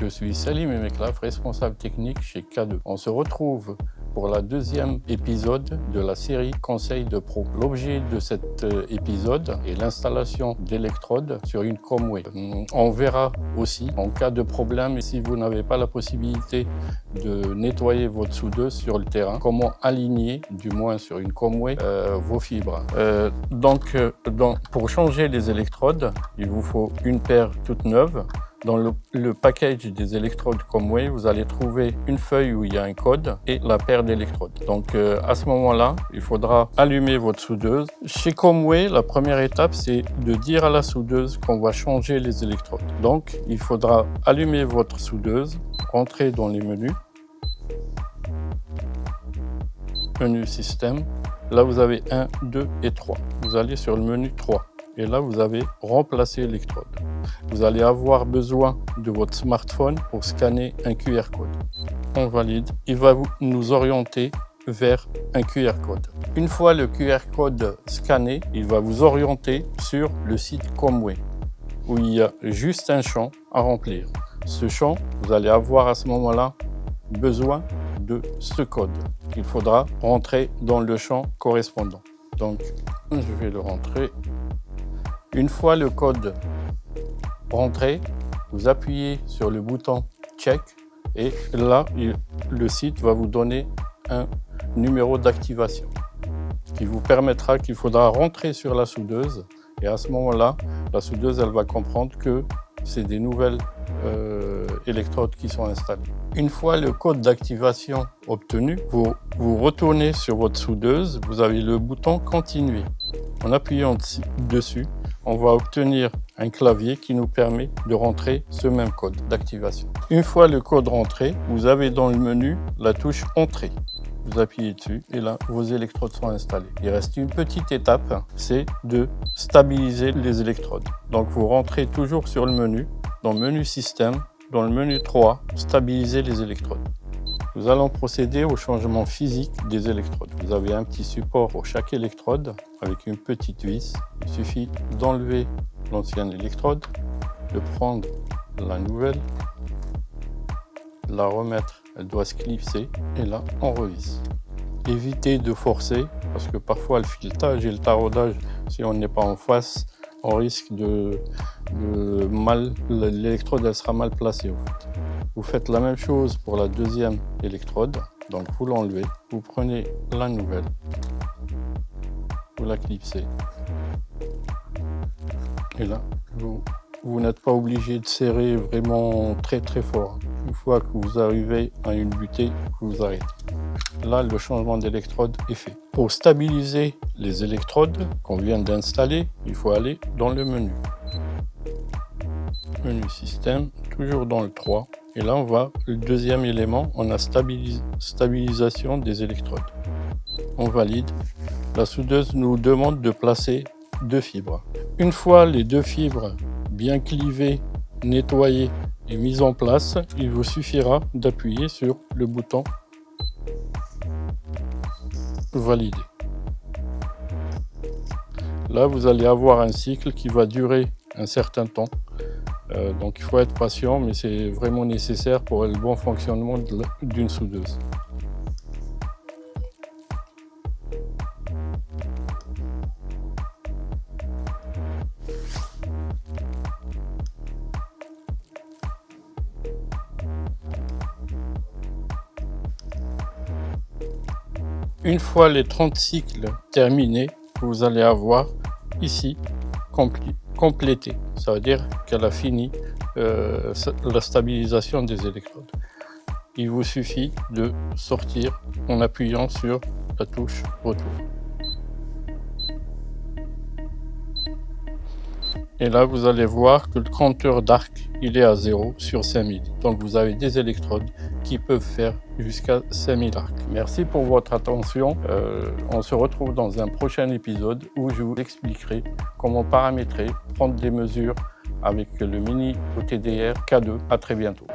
Je suis Salim Emeklaf, responsable technique chez K2. On se retrouve pour la deuxième épisode de la série Conseils de Pro. L'objet de cet épisode est l'installation d'électrodes sur une Comway. On verra aussi, en cas de problème, si vous n'avez pas la possibilité de nettoyer votre soudeuse sur le terrain, comment aligner, du moins sur une Comway, vos fibres. Pour changer les électrodes, il vous faut une paire toute neuve. Dans le package des électrodes Comway, vous allez trouver une feuille où il y a un code et la paire d'électrodes. Donc à ce moment-là, il faudra allumer votre soudeuse. Chez Comway, la première étape, c'est de dire à la soudeuse qu'on va changer les électrodes. Donc il faudra allumer votre soudeuse, rentrer dans les menus, menu système. Là, vous avez 1, 2 et 3. Vous allez sur le menu 3. Et là, vous avez remplacé l'électrode. Vous allez avoir besoin de votre smartphone pour scanner un QR code. On valide. Il va nous orienter vers un QR code. Une fois le QR code scanné, il va vous orienter sur le site Comway, où il y a juste un champ à remplir. Ce champ, vous allez avoir à ce moment-là besoin de ce code. Il faudra rentrer dans le champ correspondant. Donc, je vais le rentrer. Une fois le code rentré, vous appuyez sur le bouton Check et là, le site va vous donner un numéro d'activation qui vous permettra qu'il faudra rentrer sur la soudeuse et à ce moment-là, la soudeuse elle va comprendre que c'est des nouvelles électrodes qui sont installées. Une fois le code d'activation obtenu, vous retournez sur votre soudeuse, vous avez le bouton Continuer. En appuyant dessus, on va obtenir un clavier qui nous permet de rentrer ce même code d'activation. Une fois le code rentré, vous avez dans le menu la touche Entrée. Vous appuyez dessus et là, vos électrodes sont installées. Il reste une petite étape, c'est de stabiliser les électrodes. Donc vous rentrez toujours sur le menu, dans le menu Système, dans le menu 3, Stabiliser les électrodes. Nous allons procéder au changement physique des électrodes. Vous avez un petit support pour chaque électrode avec une petite vis. Il suffit d'enlever l'ancienne électrode, de prendre la nouvelle, de la remettre, elle doit se clipser et là on revisse. Évitez de forcer parce que parfois le filetage et le taraudage, si on n'est pas en face, on risque l'électrode elle sera mal placée en fait. Vous faites la même chose pour la deuxième électrode, donc vous l'enlevez, vous prenez la nouvelle, vous la clipsez et là vous n'êtes pas obligé de serrer vraiment très fort. Une fois que vous arrivez à une butée, vous arrêtez. Là, le changement d'électrode est fait. Pour stabiliser les électrodes qu'on vient d'installer, il faut aller dans le menu. Menu système, toujours dans le 3. Et là, on va, le deuxième élément, on a stabilisation des électrodes. On valide. La soudeuse nous demande de placer 2 fibres. Une fois les 2 fibres bien clivées, nettoyées et mises en place, il vous suffira d'appuyer sur le bouton Valider. Là, vous allez avoir un cycle qui va durer un certain temps. Donc il faut être patient, mais c'est vraiment nécessaire pour le bon fonctionnement d'une soudeuse. Une fois les 30 cycles terminés, vous allez avoir ici complété. Ça veut dire qu'elle a fini la stabilisation des électrodes. Il vous suffit de sortir en appuyant sur la touche Retour. Et là, vous allez voir que le compteur d'arc, il est à 0 sur 5000. Donc, vous avez des électrodes qui peuvent faire jusqu'à 5000 arcs. Merci pour votre attention. On se retrouve dans un prochain épisode où je vous expliquerai comment paramétrer, prendre des mesures avec le mini OTDR K2. À très bientôt.